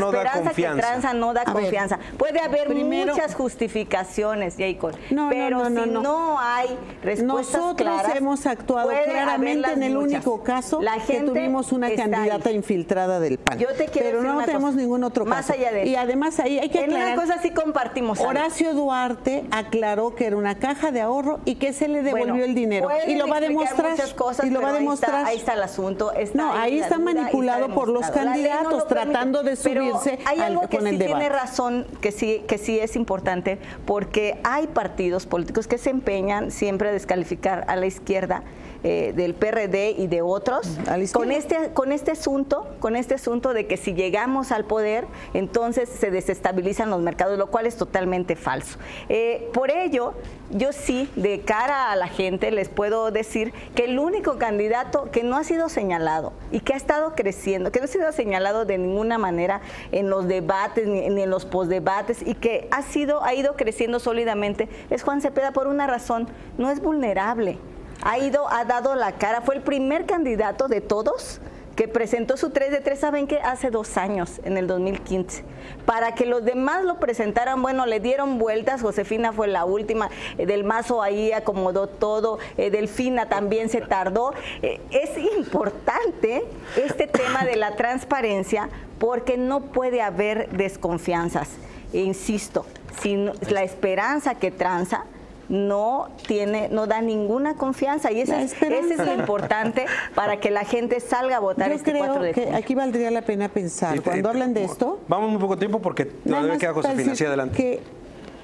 no da confianza. Puede haber muchas justificaciones, Jacob, pero si no hay respuestas claras. Nosotros hemos actuado claramente en el único caso que tuvimos una candidata infiltrada del PAN. Pero no tenemos ningún otro caso. Más allá de eso. Y además ahí hay que aclarar. En una cosa sí compartimos algo. Horacio Duarte aclaró que era una caja de ahorro y que se le devolvió el dinero. Y lo va a demostrar. Cosas, y lo va a demostrar. Ahí está el asunto. Ahí está manipulado por los candidatos. Tratando de subirse hay algo que con el sí debate. Tiene razón, que sí es importante, porque hay partidos políticos que se empeñan siempre a descalificar a la izquierda, del PRD y de otros, con este asunto de que si llegamos al poder, entonces se desestabilizan los mercados, lo cual es totalmente falso. Por ello, yo sí, de cara a la gente, les puedo decir que el único candidato que no ha sido señalado y que ha estado creciendo, que no ha sido señalado de ninguna manera en los debates ni en los postdebates, y que ha ido creciendo sólidamente, es Juan Cepeda, por una razón: no es vulnerable. Ha dado la cara, fue el primer candidato de todos que presentó su 3 de 3, ¿saben qué? Hace 2 años, en el 2015. Para que los demás lo presentaran, bueno, le dieron vueltas. Josefina fue la última, Del Mazo ahí acomodó todo, Delfina también se tardó. Es importante este tema de la transparencia, porque no puede haber desconfianzas. E insisto, si la esperanza que tranza no da ninguna confianza, y eso es lo importante para que la gente salga a votar. Yo creo 4 de junio. Que aquí valdría la pena pensar, cuando hablan de esto. Vamos muy poco tiempo porque todavía queda Josefina, hacia adelante. Que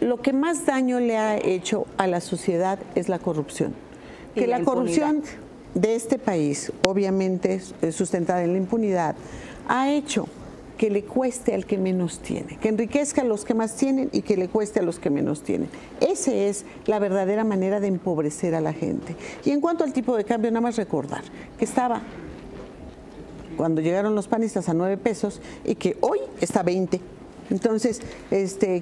lo que más daño le ha hecho a la sociedad es la corrupción. Que la corrupción de este país, obviamente sustentada en la impunidad, ha hecho que le cueste al que menos tiene, que enriquezca a los que más tienen y que le cueste a los que menos tienen. Esa es la verdadera manera de empobrecer a la gente. Y en cuanto al tipo de cambio, nada más recordar que estaba, cuando llegaron los panistas, a 9 pesos y que hoy está a 20. Entonces,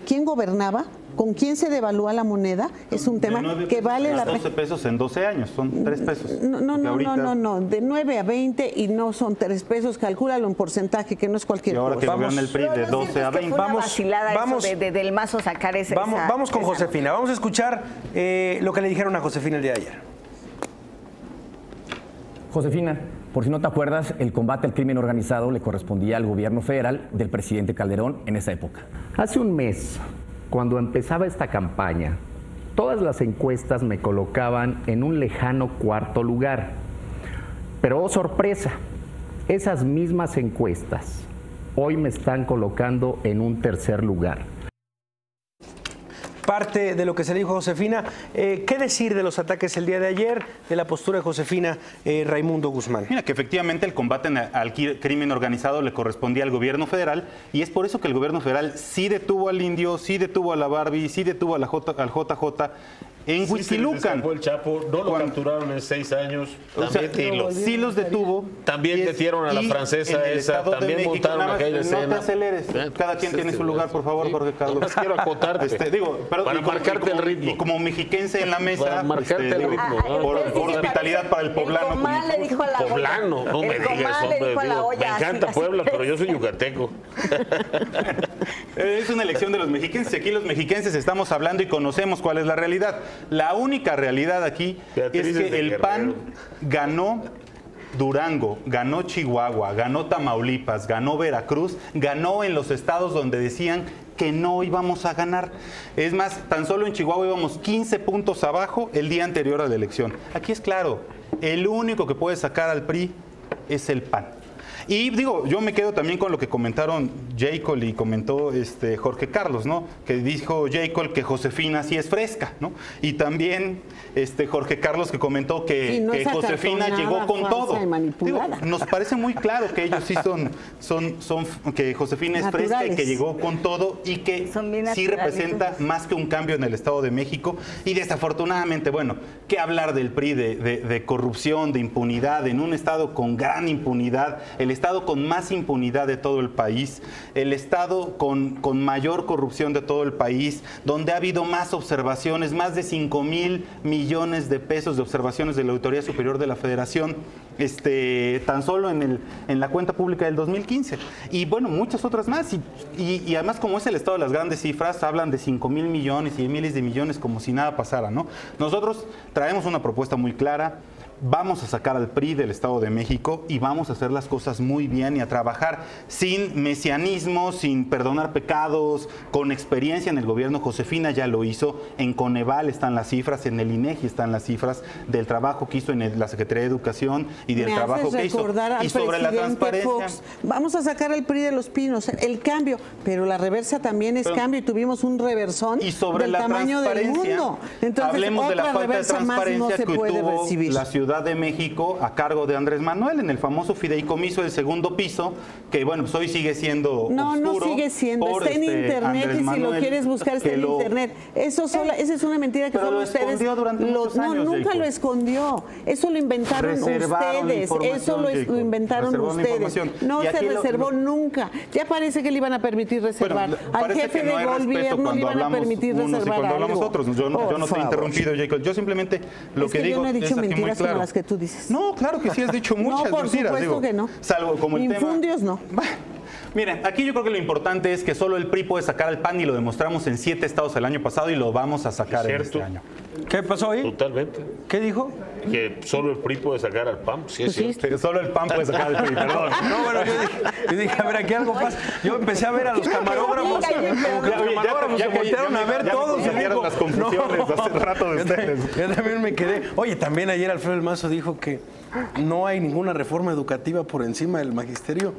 ¿quién gobernaba? ¿Con quién se devalúa la moneda? Es un tema que vale la pena. 12 pesos en 12 años, son 3 pesos. No, de 9 a 20 y no son 3 pesos, calcúlalo en porcentaje, que no es cualquier cosa. Y ahora que gobierna el PRI de 12 a 20. Vamos Del Mazo sacar esa. Vamos con Josefina, vamos a escuchar lo que le dijeron a Josefina el día de ayer. Josefina, por si no te acuerdas, el combate al crimen organizado le correspondía al gobierno federal del presidente Calderón en esa época. Hace un mes, cuando empezaba esta campaña, todas las encuestas me colocaban en un lejano 4º lugar. Pero, oh sorpresa, esas mismas encuestas hoy me están colocando en un 3er lugar. Parte de lo que se le dijo a Josefina. ¿Qué decir de los ataques el día de ayer, de la postura de Josefina, Raimundo Guzmán? Mira, que efectivamente el combate al crimen organizado le correspondía al gobierno federal, y es por eso que el gobierno federal sí detuvo al Indio, sí detuvo a la Barbie, sí detuvo al JJ, En Huixquilucan. El Chapo, no lo capturaron en 6 años. También sí los detuvo. También metieron a la francesa esa. También montaron aquella escena. No te aceleres. Cada quien tiene su lugar, por favor, Jorge Carlos. No quiero acotarte. Para marcarte el ritmo. Y como mexiquense en la mesa. Para marcarte el ritmo. Por hospitalidad para el poblano. El comal le dijo a la olla. Poblano, no me digas, hombre. Me encanta Puebla, pero yo soy yucateco. Es una elección de los mexiquenses. Aquí los mexiquenses estamos hablando y conocemos cuál es la realidad. La única realidad aquí es que el PAN ganó Durango, ganó Chihuahua, ganó Tamaulipas, ganó Veracruz, ganó en los estados donde decían que no íbamos a ganar. Es más, tan solo en Chihuahua íbamos 15 puntos abajo el día anterior a la elección. Aquí es claro, el único que puede sacar al PRI es el PAN. Y digo, yo me quedo también con lo que comentaron Jacob y comentó Jorge Carlos, ¿no? Que dijo Jacob que Josefina sí es fresca, ¿no? Y también Jorge Carlos que comentó que Josefina llegó con todo. Digo, nos parece muy claro que ellos sí que Josefina es fresca y que llegó con todo y que sí representa más que un cambio en el Estado de México. Y desafortunadamente, bueno, ¿qué hablar del PRI de corrupción, de impunidad en un estado con gran impunidad? El estado con más impunidad de todo el país, el estado con mayor corrupción de todo el país, donde ha habido más observaciones, más de 5,000 millones de pesos de observaciones de la Auditoría Superior de la Federación, tan solo en la cuenta pública del 2015. Y bueno, muchas otras más. Y además, como es el estado de las grandes cifras, hablan de 5,000 millones y de miles de millones como si nada pasara, ¿no? Nosotros traemos una propuesta muy clara. Vamos a sacar al PRI del Estado de México y vamos a hacer las cosas muy bien y a trabajar sin mesianismo, sin perdonar pecados, con experiencia en el gobierno. Josefina ya lo hizo, en Coneval están las cifras, en el INEGI están las cifras del trabajo que hizo en la Secretaría de Educación y del trabajo que hizo. Y sobre la transparencia. Fox, vamos a sacar al PRI de los Pinos, el cambio, pero la reversa también es cambio y tuvimos un reversón y sobre del la tamaño del mundo. Entonces, hablemos de la falta de transparencia que tuvo la Ciudad de México a cargo de Andrés Manuel en el famoso fideicomiso del segundo piso, que bueno, pues hoy sigue siendo obscuro. No sigue siendo, está en internet y si lo quieres buscar está en internet. Esa es una mentira que solo ustedes durante muchos años, nunca lo escondió. Eso lo inventaron ustedes. Eso lo inventaron ustedes. No se reservó nunca. Ya parece que le iban a permitir reservar. Al jefe de gobierno le iban a permitir reservar cuando hablamos otros. Yo no te he interrumpido, Jacob. Yo simplemente lo que digo yo no he dicho es aquí mentiras muy claro. como las que tú dices. No, claro que sí has dicho muchas no, por mentiras. Supuesto que no. Salvo como el Infundios no. Miren, aquí yo creo que lo importante es que solo el PRI puede sacar al PAN y lo demostramos en 7 estados el año pasado y lo vamos a sacar en este año. ¿Qué pasó ahí? Totalmente. ¿Qué dijo? Que solo el PRI puede sacar al PAN. Sí, solo el PAN puede sacar al PRI, perdón. No, bueno, yo dije, a ver, aquí algo pasa. Yo empecé a ver a los camarógrafos, como que los camarógrafos se voltearon a ver todos. Ya me las confusiones hace rato de ustedes. Yo también me quedé. Oye, también ayer Alfredo del Mazo dijo que no hay ninguna reforma educativa por encima del magisterio.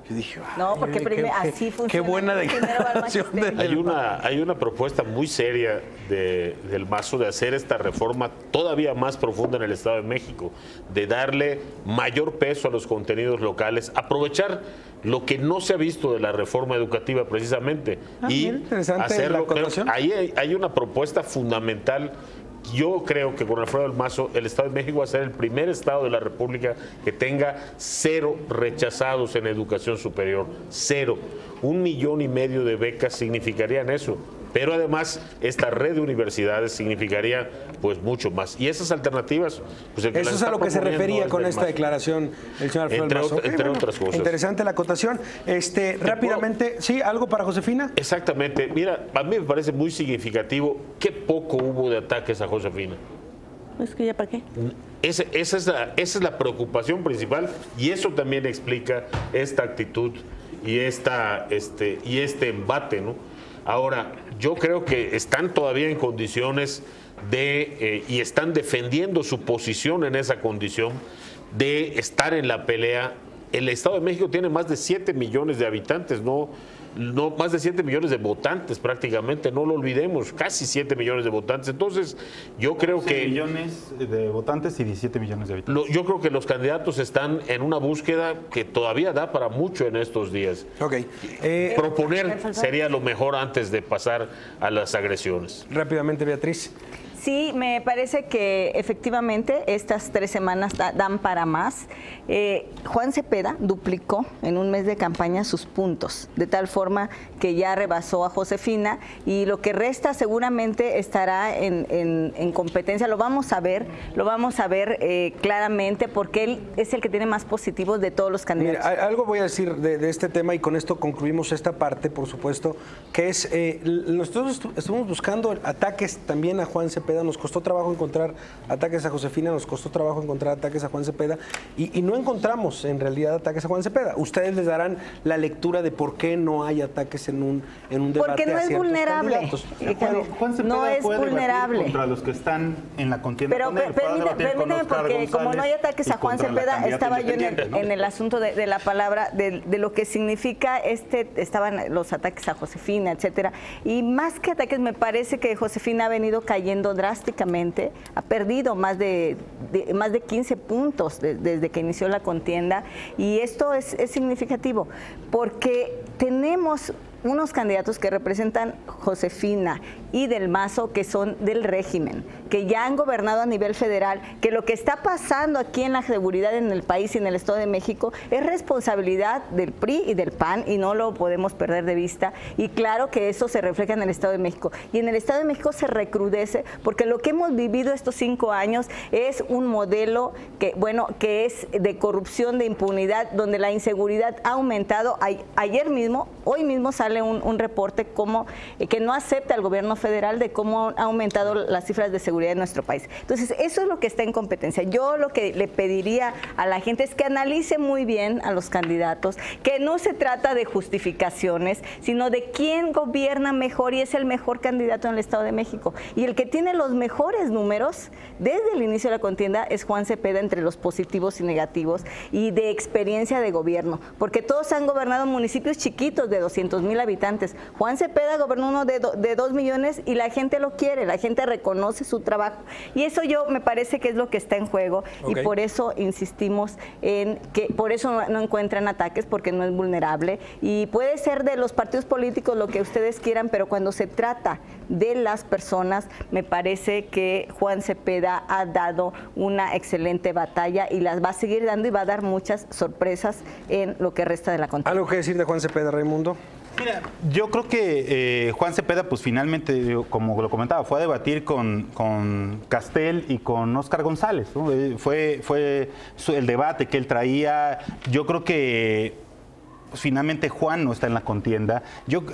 Yo dije, no, porque así funciona. Qué buena declaración. Hay una propuesta muy seria del Mazo de hacer esta reforma todavía más profunda en el Estado de México, de darle mayor peso a los contenidos locales, aprovechar lo que no se ha visto de la reforma educativa precisamente y hacerlo. Ahí hay una propuesta fundamental. Yo creo que con Alfredo del Mazo el Estado de México va a ser el primer estado de la República que tenga 0 rechazados en educación superior. 0. 1,5 millones de becas significarían eso. Pero además esta red de universidades significaría pues mucho más. Y esas alternativas... Pues, eso es a lo que se refería con esta declaración el señor Alfredo del Mazo. Entre otras cosas. Interesante la acotación. Rápidamente, ¿sí? ¿Algo para Josefina? Exactamente. Mira, a mí me parece muy significativo qué poco hubo de ataques a Josefina. Es que ya para qué. Esa es la preocupación principal y eso también explica esta actitud y este embate, ¿no? Ahora, yo creo que están todavía en condiciones y están defendiendo su posición en esa condición de estar en la pelea. El Estado de México tiene más de 7 millones de habitantes, no más de 7 millones de votantes prácticamente, no lo olvidemos, casi 7 millones de votantes. Entonces, yo creo 11 millones de votantes y 17 millones de habitantes. Yo creo que los candidatos están en una búsqueda que todavía da para mucho en estos días. Proponer sería lo mejor antes de pasar a las agresiones. Rápidamente, Beatriz. Sí, me parece que efectivamente estas 3 semanas dan para más. Juan Cepeda duplicó en un mes de campaña sus puntos, de tal forma que ya rebasó a Josefina, y lo que resta seguramente estará en competencia. Lo vamos a ver claramente, porque él es el que tiene más positivos de todos los candidatos. Mira, algo voy a decir de este tema, y con esto concluimos esta parte, por supuesto, que es, nosotros estuvimos buscando ataques también a Juan Cepeda. Nos costó trabajo encontrar ataques a Josefina, nos costó trabajo encontrar ataques a Juan Cepeda, y no encontramos en realidad ataques a Juan Cepeda. Ustedes les darán la lectura de por qué no hay ataques en un debate. Porque no es vulnerable. Bueno, Juan Cepeda no es puede vulnerable contra los que están en la contienda. Pero con él. permíteme, porque como no hay ataques a Juan Cepeda, estaba yo en el asunto de la palabra, de lo que significa estaban los ataques a Josefina, etcétera. Y más que ataques, me parece que Josefina ha venido cayendo drásticamente, ha perdido más de 15 puntos desde que inició la contienda, y esto es significativo, porque tenemos unos candidatos que representan Josefina y Del Mazo, que son del régimen, que ya han gobernado a nivel federal, que lo que está pasando aquí en la seguridad en el país y en el Estado de México es responsabilidad del PRI y del PAN, y no lo podemos perder de vista. Y claro que eso se refleja en el Estado de México, y en el Estado de México se recrudece, porque lo que hemos vivido estos 5 años es un modelo que es de corrupción, de impunidad, donde la inseguridad ha aumentado. Hoy mismo sale un reporte que no acepta el gobierno federal de cómo han aumentado las cifras de seguridad en nuestro país. Entonces, eso es lo que está en competencia. Yo lo que le pediría a la gente es que analice muy bien a los candidatos, que no se trata de justificaciones, sino de quién gobierna mejor, y es el mejor candidato en el Estado de México. Y el que tiene los mejores números desde el inicio de la contienda es Juan Cepeda, entre los positivos y negativos, y de experiencia de gobierno, porque todos han gobernado municipios chiquitos de 200,000 habitantes. Juan Cepeda gobernó uno de 2 millones, y la gente lo quiere, la gente reconoce su trabajo, y eso me parece que es lo que está en juego. Y por eso insistimos en que por eso no encuentran ataques, porque no es vulnerable, y puede ser de los partidos políticos lo que ustedes quieran, pero cuando se trata de las personas, me parece que Juan Cepeda ha dado una excelente batalla, y las va a seguir dando, y va a dar muchas sorpresas en lo que resta de la contienda. ¿Algo que decir de Juan Cepeda, Raimundo? Mira, yo creo que Juan Cepeda, pues finalmente, como lo comentaba, fue a debatir con Castel y con Óscar González, ¿no? Fue el debate que él traía. Yo creo que pues, finalmente Juan no está en la contienda.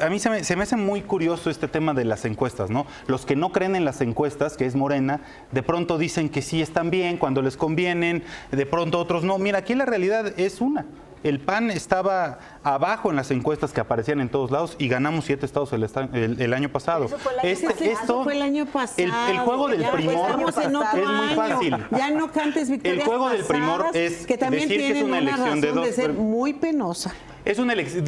A mí se me hace muy curioso este tema de las encuestas, ¿no? Los que no creen en las encuestas, que es Morena, de pronto dicen que sí están bien cuando les convienen, de pronto otros no. Mira, aquí la realidad es una. El PAN estaba abajo en las encuestas que aparecían en todos lados, y ganamos 7 estados el año pasado. Eso fue el año pasado. El juego del primor es muy fácil. Ya no cantes victorias. El juego del primor es que también decir que es una elección de dos. De ser muy penosa.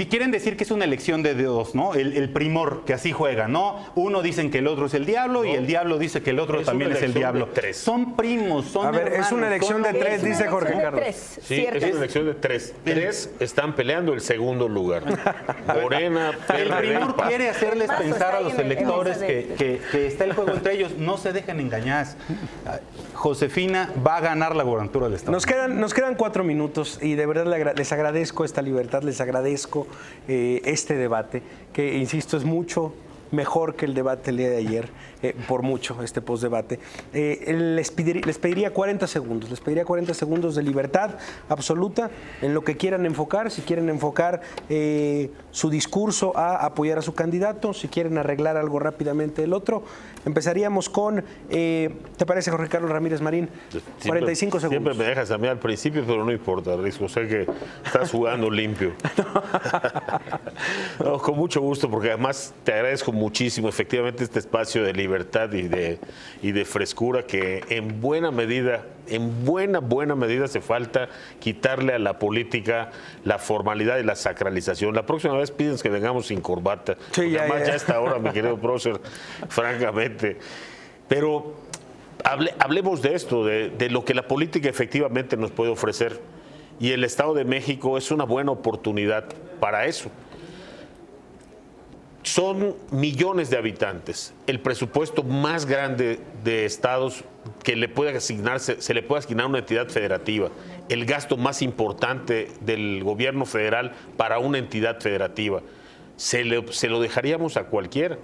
Quieren decir que es una elección de dos, ¿no? El primor, que así juega, ¿no? Uno dicen que el otro es el diablo, y el diablo dice que el otro también es el diablo. Son primos, son hermanos. Es una elección de 3, dice Jorge Carlos. Sí, es una elección de 3. 3 están peleando el segundo lugar. Morena, el primor quiere hacerles pensar a los electores que está el juego entre ellos. No se dejen engañar. Josefina va a ganar la gobernatura del Estado. Nos quedan 4 minutos, y de verdad les agradezco esta libertad, les agradezco este debate, que insisto es mucho mejor que el debate el día de ayer, por mucho, este postdebate. Les pediría 40 segundos, de libertad absoluta en lo que quieran enfocar. Si quieren enfocar su discurso a apoyar a su candidato, si quieren arreglar algo rápidamente el otro. Empezaríamos con, ¿te parece, Jorge Carlos Ramírez Marín? 45 segundos. Siempre me dejas a mí al principio, pero no importa, Risco, sé que estás jugando limpio. No, con mucho gusto, porque además te agradezco muchísimo, efectivamente, este espacio de libertad y de frescura que en buena medida hace falta quitarle a la política la formalidad y la sacralización. La próxima vez piden que vengamos sin corbata. Sí, ya a esta hora, mi querido prócer, francamente. Pero hablemos de esto, de lo que la política efectivamente nos puede ofrecer. Y el Estado de México es una buena oportunidad para eso. Son millones de habitantes. El presupuesto más grande de estados que le puede asignarse, se le puede asignar a una entidad federativa. El gasto más importante del gobierno federal para una entidad federativa. Se lo dejaríamos a cualquiera.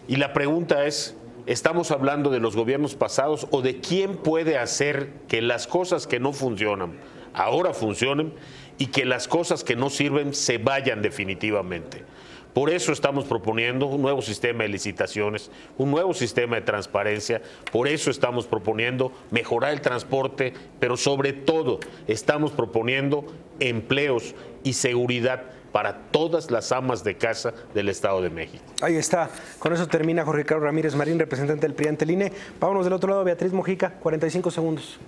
Y la pregunta es, ¿estamos hablando de los gobiernos pasados o de quién puede hacer que las cosas que no funcionan ahora funcionen y que las cosas que no sirven se vayan definitivamente? Por eso estamos proponiendo un nuevo sistema de licitaciones, un nuevo sistema de transparencia, por eso estamos proponiendo mejorar el transporte, pero sobre todo estamos proponiendo empleos y seguridad para todas las amas de casa del Estado de México. Ahí está. Con eso termina Jorge Carlos Ramírez Marín, representante del PRI ante el INE. Vámonos del otro lado, Beatriz Mojica, 45 segundos.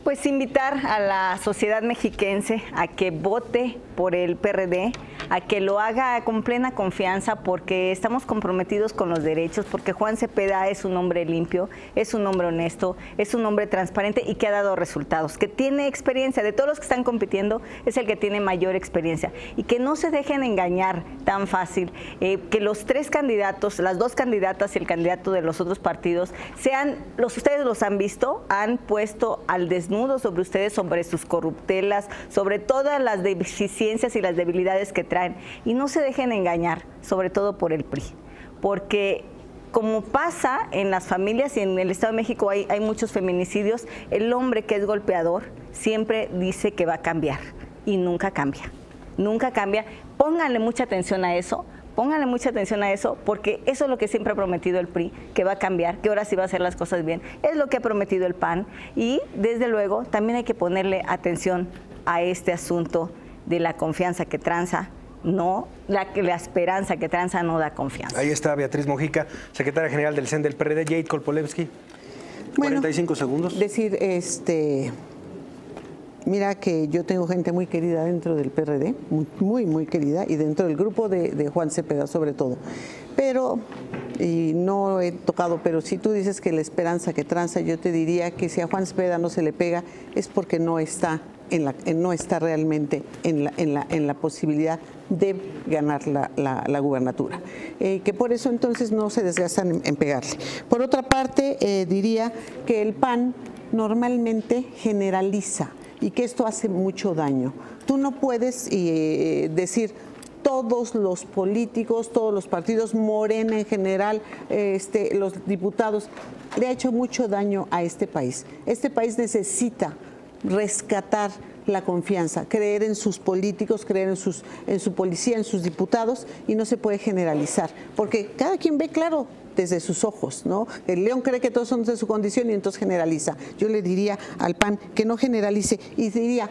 Pues invitar a la sociedad mexiquense a que vote por el PRD, a que lo haga con plena confianza porque estamos comprometidos con los derechos, porque Juan Cepeda es un hombre limpio, es un hombre honesto, es un hombre transparente y que ha dado resultados, que tiene experiencia. De todos los que están compitiendo, es el que tiene mayor experiencia. Y que no se dejen engañar tan fácil, que los tres candidatos, las dos candidatas y el candidato de los otros partidos, ustedes los han visto, han puesto al desnudo sobre ustedes, sobre sus corruptelas, sobre todas las deficiencias y las debilidades que traen. Y no se dejen engañar, sobre todo por el PRI. Porque como pasa en las familias y en el Estado de México hay muchos feminicidios, el hombre que es golpeador siempre dice que va a cambiar y nunca cambia. Nunca cambia. Pónganle mucha atención a eso. Pónganle mucha atención a eso, porque eso es lo que siempre ha prometido el PRI, que va a cambiar, que ahora sí va a hacer las cosas bien. Es lo que ha prometido el PAN y, desde luego, también hay que ponerle atención a este asunto de la confianza que tranza. No, la esperanza que tranza no da confianza. Ahí está Beatriz Mojica, secretaria general del CEN del PRD, Jade Kolpolevsky. 45 segundos. Decir, mira que yo tengo gente muy querida dentro del PRD, muy querida, y dentro del grupo de Juan Cepeda sobre todo. Pero, y no he tocado, pero si tú dices que la esperanza que tranza, yo te diría que si a Juan Cepeda no se le pega es porque no está realmente en la posibilidad de ganar la gubernatura. Que por eso entonces no se desgastan en pegarle. Por otra parte, diría que el PAN normalmente generaliza y que esto hace mucho daño. Tú no puedes decir todos los políticos, todos los partidos, Morena en general, los diputados, le ha hecho mucho daño a este país. Este país necesita rescatar la confianza, creer en sus políticos, creer en su policía, en sus diputados, y no se puede generalizar, porque cada quien ve claro desde sus ojos, ¿no? El león cree que todos son de su condición y entonces generaliza. Yo le diría al PAN que no generalice y diría...